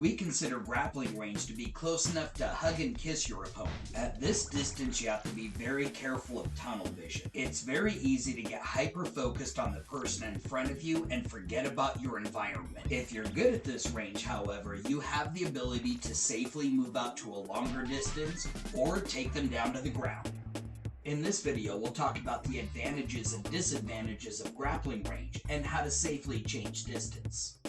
We consider grappling range to be close enough to hug and kiss your opponent. At this distance, you have to be very careful of tunnel vision. It's very easy to get hyper-focused on the person in front of you and forget about your environment. If you're good at this range, however, you have the ability to safely move out to a longer distance or take them down to the ground. In this video, we'll talk about the advantages and disadvantages of grappling range and how to safely change distance.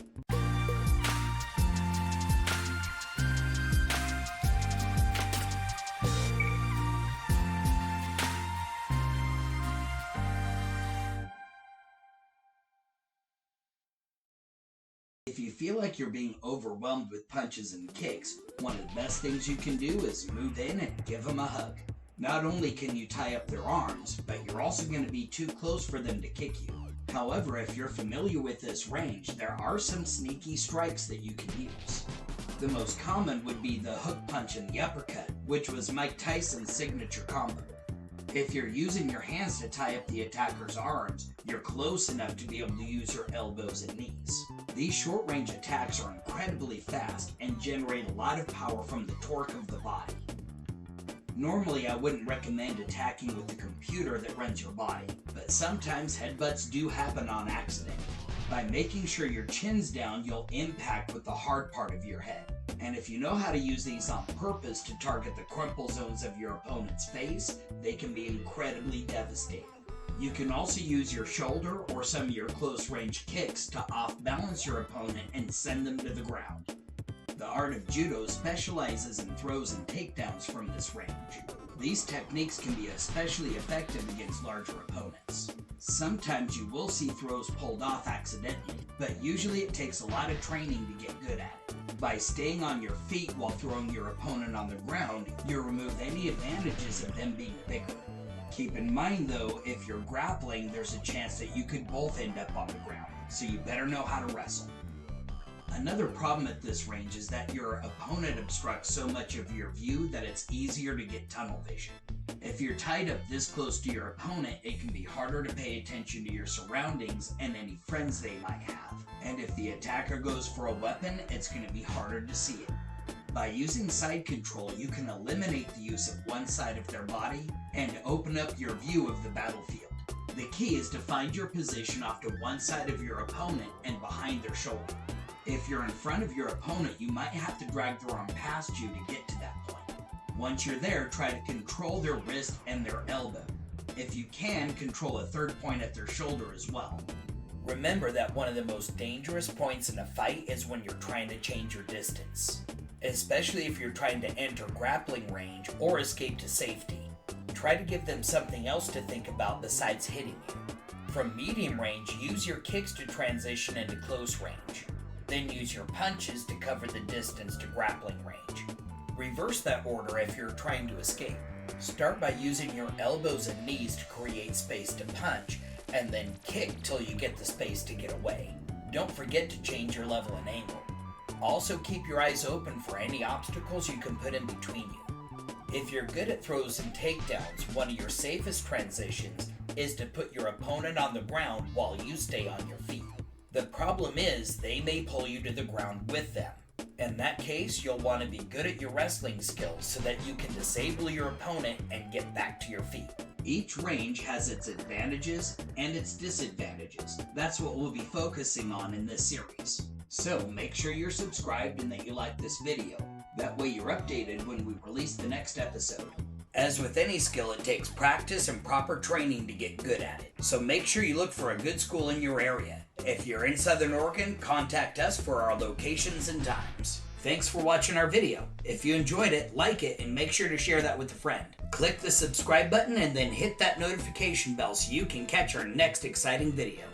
If you feel like you're being overwhelmed with punches and kicks, one of the best things you can do is move in and give them a hug. Not only can you tie up their arms, but you're also going to be too close for them to kick you. However, if you're familiar with this range, there are some sneaky strikes that you can use. The most common would be the hook punch and the uppercut, which was Mike Tyson's signature combo. If you're using your hands to tie up the attacker's arms, you're close enough to be able to use your elbows and knees. These short-range attacks are incredibly fast and generate a lot of power from the torque of the body. Normally, I wouldn't recommend attacking with the computer that runs your body, but sometimes headbutts do happen on accident. By making sure your chin's down, you'll impact with the hard part of your head. And if you know how to use these on purpose to target the crumple zones of your opponent's face, they can be incredibly devastating. You can also use your shoulder or some of your close-range kicks to off-balance your opponent and send them to the ground. The art of judo specializes in throws and takedowns from this range. These techniques can be especially effective against larger opponents. Sometimes you will see throws pulled off accidentally, but usually it takes a lot of training to get good at it. By staying on your feet while throwing your opponent on the ground, you remove any advantages of them being bigger. Keep in mind though, if you're grappling, there's a chance that you could both end up on the ground, so you better know how to wrestle. Another problem at this range is that your opponent obstructs so much of your view that it's easier to get tunnel vision. If you're tied up this close to your opponent, it can be harder to pay attention to your surroundings and any friends they might have. And if the attacker goes for a weapon, it's going to be harder to see it. By using side control, you can eliminate the use of one side of their body and open up your view of the battlefield. The key is to find your position off to one side of your opponent and behind their shoulder. If you're in front of your opponent, you might have to drag their arm past you to get to that point. Once you're there, try to control their wrist and their elbow. If you can, control a third point at their shoulder as well. Remember that one of the most dangerous points in a fight is when you're trying to change your distance, especially if you're trying to enter grappling range or escape to safety. Try to give them something else to think about besides hitting you. From medium range, use your kicks to transition into close range. Then use your punches to cover the distance to grappling range. Reverse that order if you're trying to escape. Start by using your elbows and knees to create space to punch, and then kick till you get the space to get away. Don't forget to change your level and angle. Also keep your eyes open for any obstacles you can put in between you. If you're good at throws and takedowns, one of your safest transitions is to put your opponent on the ground while you stay on your feet. The problem is they may pull you to the ground with them. In that case, you'll want to be good at your wrestling skills so that you can disable your opponent and get back to your feet. Each range has its advantages and its disadvantages. That's what we'll be focusing on in this series. So make sure you're subscribed and that you like this video. That way you're updated when we release the next episode. As with any skill, it takes practice and proper training to get good at it. So make sure you look for a good school in your area. If you're in Southern Oregon, contact us for our locations and times. Thanks for watching our video. If you enjoyed it, like it and make sure to share that with a friend. Click the subscribe button and then hit that notification bell so you can catch our next exciting video.